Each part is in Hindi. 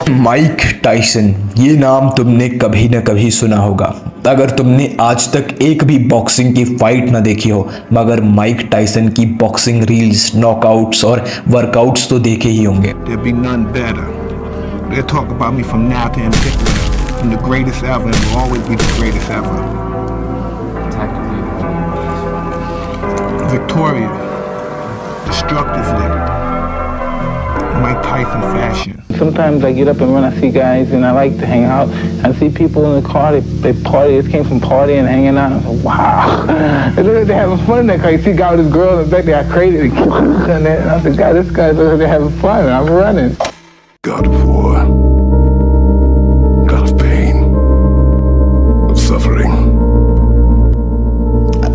माइक टाइसन, ये नाम तुमने कभी न कभी सुना होगा। अगर तुमने आज तक एक भी बॉक्सिंग की फाइट ना देखी हो, मगर माइक टाइसन की बॉक्सिंग रील्स, नॉकआउट्स और वर्कआउट्स तो देखे ही होंगे। Mike Tyson fashion. Sometimes I get up and when I see guys and I like to hang out, I see people in the car, they party, just came from partying and hanging out. I'm like, wow. They're having fun in that car. You see a guy with his girl in the back, they got crazy. And I said, God, this guy's they're having fun. I'm running. God of war. God of pain. Of suffering.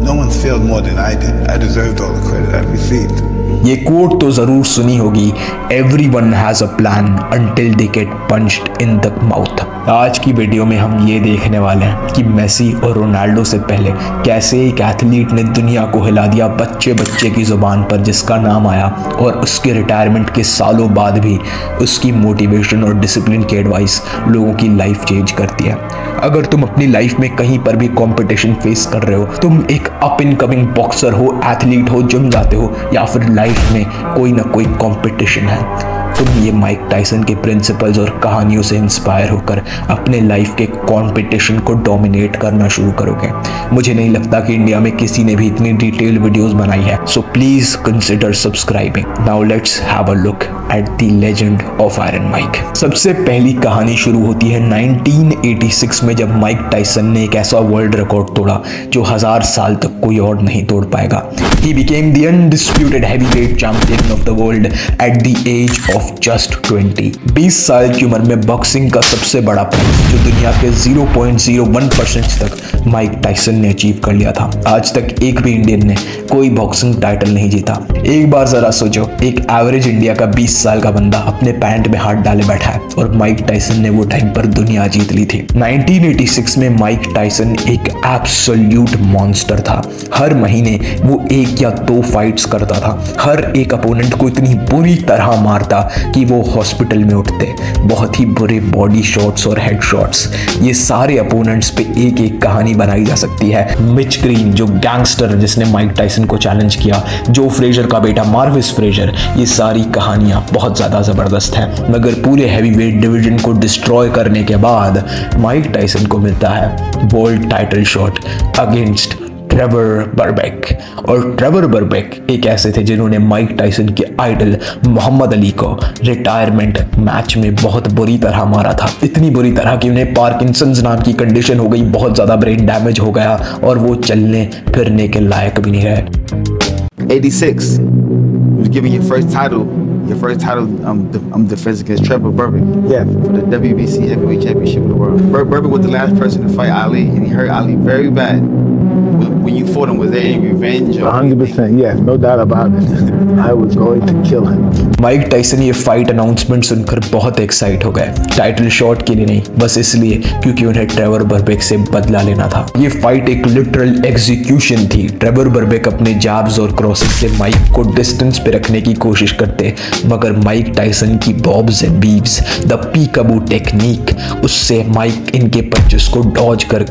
No one failed more than I did. I deserved all the credit I received. ये कोट तो जरूर सुनी होगी, everyone has a plan until they get punched in the mouth. आज की वीडियो में हम ये देखने वाले हैं कि मेसी और रोनाल्डो से पहले कैसे एक एथलीट ने दुनिया को हिला दिया बच्चे बच्चे की जुबान पर, जिसका नाम आया और उसके रिटायरमेंट के सालों बाद भी उसकी मोटिवेशन और डिसिप्लिन की एडवाइस लोगों की लाइफ चेंज करती है। अगर तुम अपनी लाइफ में कहीं पर भी कंपटीशन फेस कर रहे हो, तुम एक अप इन कमिंग बॉक्सर हो, एथलीट हो, जिम जाते हो, या फिर लाइफ में कोई ना कोई कंपटीशन है, तुम ये माइक टाइसन के प्रिंसिपल्स और कहानियों से इंस्पायर होकर अपने लाइफ के कंपटीशन को डोमिनेट करना शुरू करोगे। मुझे नहीं लगता कि इंडिया में किसी ने भी इतनी डिटेल वीडियोस बनाई है, so please consider subscribing. Now let's have a look at the legend of Iron Mike. सबसे पहली कहानी शुरू होती है 1986 में, जब माइक टाइसन ने एक ऐसा वर्ल्ड रिकॉर्ड तोड़ा जो 1000 साल तक कोई और नहीं तोड़ पाएगा। He became the undisputed heavyweight champion of the world at the age of just 20। 20 साल की उम्र में बॉक्सिंग का सबसे बड़ा प्राइज जो दुनिया के 0.01% तक माइक टाइसन ने अचीव कर लिया था। आज तक एक भी इंडियन ने कोई बॉक्सिंग टाइटल नहीं जीता। एक बार जरा सोचो, एक एवरेज इंडिया का 20 साल का बंदा अपने पैंट में हाथ डाले बैठा है और माइक टाइसन ने वो टाइम पर दुनिया जीत ली थी। 1986 में माइक टाइसन एक एब्सोल्यूट मॉन्स्टर था। हर महीने वो 1 या 2 फाइट्स करता था। हर एक अपोनेंट को इतनी बुरी तरह मारता कि वो हॉस्पिटल में उठते। बहुत ही बुरे बॉडी शॉट्स और हेड शॉट्स। ये सारे अपोनेंट्स पे एक एक कहानी बनाई जा सकती है। मिच ग्रीन जो गैंगस्टर जिसने माइक टाइसन को चैलेंज किया, जो फ्रेजर का बेटा मार्विस फ्रेजर, ये सारी कहानियां बहुत ज्यादा जबरदस्त हैं। मगर पूरे हैवीवेट डिवीजन को डिस्ट्रॉय करने के बाद माइक टाइसन को मिलता है world title shot against Trevor Berbick. और ट्रेवर बर्बेक एक ऐसे थे जिन्होंने माइक टाइसन के आइडल मोहम्मद अली को रिटायरमेंट मैच में बहुत बुरी तरह मारा था। इतनी बुरी तरह कि उन्हें पार्किंसंस नाम की कंडीशन हो गई, बहुत ज़्यादा ब्रेन डैमेज हो गया और वो चलने फिरने के लायक भी नहीं रहे। 86, you was given your first title. I'm defense against Trevor Berbick. Yeah, for the WBC Heavyweight Championship of the world. Berbick was the last person to fight Ali, and he hurt Ali very bad. When you fought him, was there any revenge? 100%, yes, no doubt about it. I was going to kill him. Mike Tyson ये फाइट अनाउंसमेंट सुनकर बहुत एक्साइट हो गए। टाइटल शॉट के लिए नहीं, बस इसलिए क्योंकि उन्हें ट्रेवर बर्बेक से बदला लेना था। ये फाइट एक लिटरल एग्जीक्यूशन थी। ट्रेवर बर्बेक अपने जैब्स और क्रॉसेस से माइक को डिस्टेंस पे रखने की कोशिश करते, मगर माइक टाइसन की बॉब्स एंड बीव्स, द पीकाबू टेक्निक, उससे माइक इनके पंचेस को डॉज कर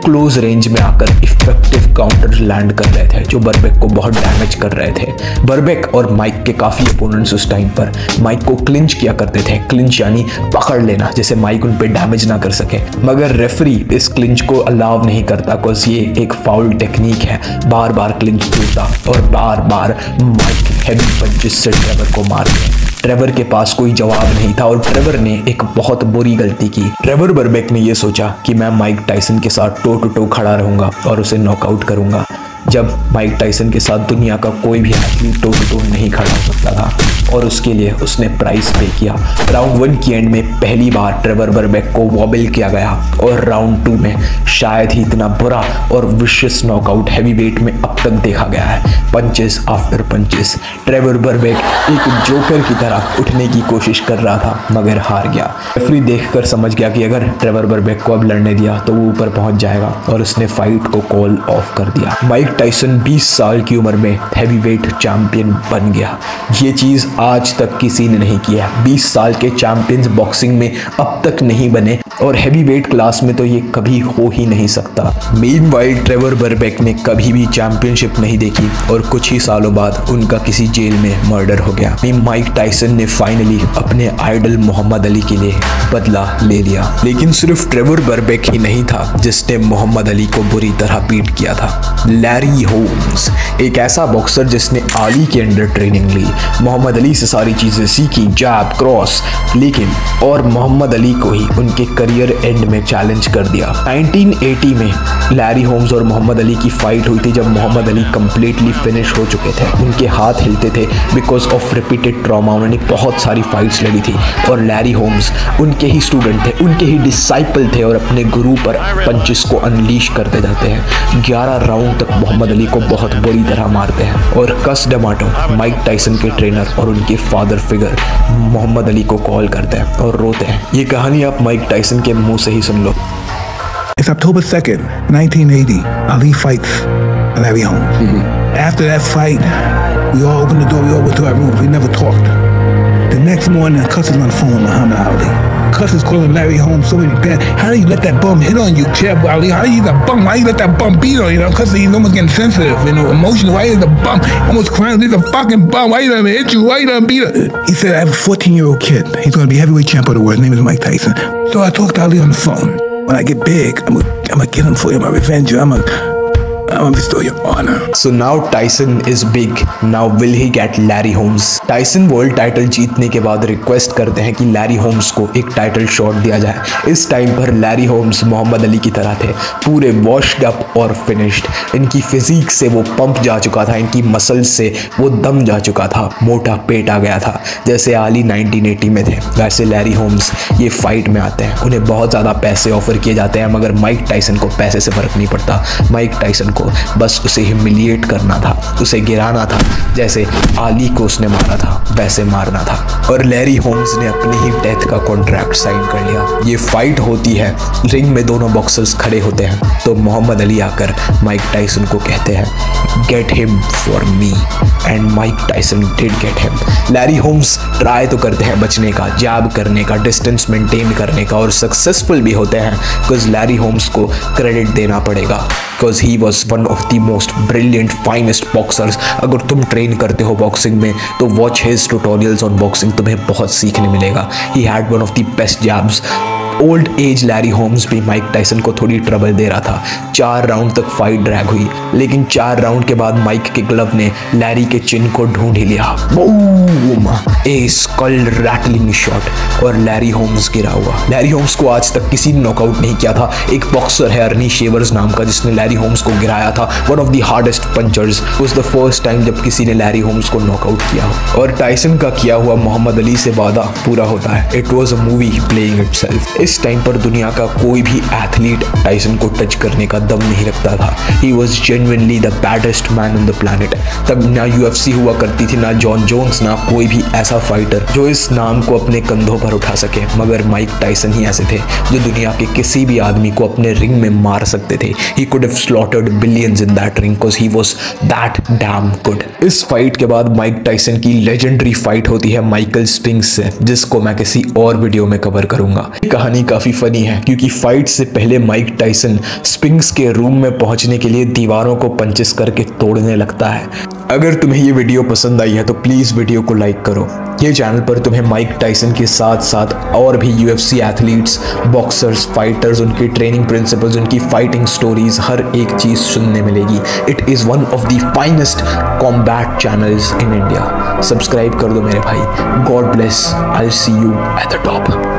क्लोज रेंज में आकर इफेक्टिव काउंटर लैंड कर रहे थे, जो बर्बेक को बहुत डैमेज कर रहे थे। बर्बेक और माइक के काफी अपोनेंट्स उस टाइम पर माइक को क्लिंच किया करते थे। क्लिंच यानी पकड़ लेना, जिससे माइक उन पे डैमेज ना कर सके। मगर रेफरी इस क्लिंच को अलाउ नहीं करता, बिकॉज ये एक फाउल टेक्निक है। बार बार क्लिंच टूटा और बार बार माइक हेवी पंचेस से ट्रेवर को मार दिया। ट्रेवर के पास कोई जवाब नहीं था और ट्रेवर ने एक बहुत बुरी गलती की। ट्रेवर बर्बेक ने यह सोचा कि मैं माइक टाइसन के साथ टो टू टो खड़ा रहूंगा और उसे नॉकआउट करूंगा, जब माइक टाइसन के साथ दुनिया का कोई भी एथलीट टो टू टो नहीं खड़ा हो सकता था, और उसके लिए उसने प्राइस पे किया। राउंड 1 की एंड में पहली बार ट्रेवर बर्बेक को वॉबल किया गया और राउंड 2 में शायद ही इतना बुरा और विशियस नॉकआउट हैवीवेट में अब तक देखा गया है। Punches after punches Trevor Berbick एक जोकर की तरह उठने की कोशिश कर रहा था, मगर हार गया। रेफरी देखकर समझ गया कि अगर ट्रेवर बर्बेक को अब लड़ने दिया तो वो ऊपर पहुंच जाएगा, और उसने फाइट को कॉल ऑफ कर दिया। माइक टाइसन 20 साल की उम्र में हैवीवेट चैंपियन बन गया। ये चीज़ आज तक किसी ने नहीं किया। 20 साल के चैंपियंस बॉक्सिंग में अब तक नहीं बने और हैवीवेट क्लास में तो ये कभी हो ही नहीं सकता। मीनवाइल ट्रेवर बर्बेक ने कभी भी चैंपियनशिप नहीं देखी और कुछ ही सालों बाद उनका किसी जेल में मर्डर हो गया। माइक टाइसन ने फाइनली अपने आइडल मोहम्मद अली के लिए बदला ले लिया। लेकिन सिर्फ ट्रेवर बर्बेक ही नहीं था जिसने मोहम्मद अली को बुरी तरह बीट किया था। लैरी होम्स, एक ऐसा बॉक्सर जिसने अली के अंडर ट्रेनिंग ली, मोहम्मद अली से सारी चीज़ें सीखी, जैब, क्रॉस, लेकिन और मोहम्मद अली को ही उनके करियर एंड में चैलेंज कर दिया। 1980 में लैरी होम्स और मोहम्मद अली की फाइट हुई थी जब मोहम्मद अली कंप्लीटली फिनिश हो चुके थे। उनके हाथ हिलते थे बिकॉज ऑफ रिपीटेड ट्रॉमा। उन्होंने बहुत सारी फाइट्स लड़ी थी और लैरी होम्स उनके ही स्टूडेंट थे, उनके ही डिसाइपल थे और अपने गुरु पर पंचेस को अनलीश करते जाते हैं। 11 राउंड तक मोहम्मद अली को बहुत बुरी तरह मारते हैं और कस डमाटो, माइक टाइसन के ट्रेनर और उनके फादर फिगर, मोहम्मद अली को कॉल करते हैं और रोते हैं। ये कहानी आप माइक टाइसन के मुंह से ही सुन लो। It's October 2nd, 1980. Ali fights Larry Holmes. After that fight, we all opened the door, we all went to our rooms, we never talked. The next morning, Cuss is on the phone with Muhammad Ali. Cuss is calling Larry Holmes so many bad. How do you let that bum hit on you, Cheb Ali? How do you that bum? Why you let that bum beat on you? Cuss is almost getting sensitive, emotional. Why is the bum almost crying? He's a fucking bum. Why you let him hit you? Why you let him beat her? He said, I have a 14-year-old kid. He's going to be heavyweight champ of the world. His name is Mike Tyson. So I talked to Ali on the phone. When I get big, I'm gonna get him for you. I'm gonna revenge you. I'm gonna restore your honor. So now Tyson is big. Now will he get Larry Holmes? Tyson world title जीतने के बाद रिक्वेस्ट करते हैं कि लैरी होम्स को एक टाइटल शॉट दिया जाए। इस टाइम पर लैरी होम्स मोहम्मद अली की तरह थे, पूरे वॉश्ड अप और फिनिश्ड। इनकी फिजिक से वो पंप जा चुका था, इनकी मसल्स से वो दम जा चुका था, मोटा पेट आ गया था। जैसे अली 1980 में थे वैसे लैरी होम्स ये फाइट में आते हैं। उन्हें बहुत ज़्यादा पैसे ऑफर किए जाते हैं मगर माइक टाइसन को पैसे से फ़र्क नहीं पड़ता। माइक टाइसन को बस उसे ह्यूमिलिएट करना था, उसे गिराना था। जैसे अली को उसने मारा था वैसे मारना था। और लैरी होम्स ने अपनी ही डेथ का कॉन्ट्रैक्ट साइन कर लिया। ये फाइट होती है, रिंग में दोनों बॉक्सर्स खड़े होते हैं तो मोहम्मद अली आकर माइक टाइसन को कहते हैं get him for me and Mike Tyson did get him. Larry Holmes try तो करते हैं बचने का, जैब करने का, डिस्टेंस मेंटेन करने का और सक्सेसफुल भी होते हैं बिकॉज लैरी होम्स को क्रेडिट देना पड़ेगा because he was one of the most brilliant finest boxers. अगर तुम ट्रेन करते हो बॉक्सिंग में तो watch his tutorials on boxing, तुम्हें बहुत सीखने मिलेगा। He had one of the best jabs. Old age Larry Holmes भी माइक टाइसन को थोड़ी ट्रबल दे रहा था। 4 राउंड तक फाइट ड्रैग हुई लेकिन 4 राउंड के बाद माइक के ग्लव ने लैरी के चिन को ढूंढ ही लिया। बूम! ए स्कल रैटलिंग शॉट और लैरी होम्स गिरा हुआ। लैरी होम्स को आज तक किसी ने नॉकआउट नहीं किया था। एक बॉक्सर है अर्नी शेवर्स नाम का जिसने लैरी होम्स को गिराया था। One of the hardest punchers. Was the first time जब किसी ने लैरी होम्स को नॉकआउट किया। और टाइसन का किया हुआ मोहम्मद अली से वादा पूरा होता है। It was a movie playing itself. इस टाइम पर दुनिया का कोई भी एथलीट टाइसन को टच करने का दम नहीं रखता था। He was genuinely the baddest man on the planet. तब ना UFC हुआ करती थी, ना जॉन जोन्स, ना कोई भी ऐसा फाइटर जो इस नाम को अपने कंधों पर उठा सके। मगर माइक टाइसन ही ऐसे थे जो दुनिया के किसी भी आदमी को अपने रिंग में मार सकते थे। He could have slaughtered billions in that ring because he was that damn good. इस फाइट के बाद माइक टाइसन की लेजेंडरी फाइट होती है माइकल स्पिंक्स से, जिसको मैं किसी और वीडियो में कवर करूंगा। कहानी काफी फनी है क्योंकि फाइट से पहले माइक टाइसन स्पिंक्स के रूम में पहुंचने के लिए दीवारों को पंचेस करके तोड़ने लगता है। अगर तुम्हें ये वीडियो पसंद आई है तो प्लीज़ वीडियो को लाइक करो। ये चैनल पर तुम्हें माइक टाइसन के साथ साथ और भी UFC एथलीट्स, बॉक्सर्स, फाइटर्स, उनकी ट्रेनिंग प्रिंसिपल्स, उनकी फाइटिंग स्टोरीज, हर एक चीज़ सुनने मिलेगी। It is one of the finest combat channels in India. Subscribe कर दो मेरे भाई। God bless. I see you at the top.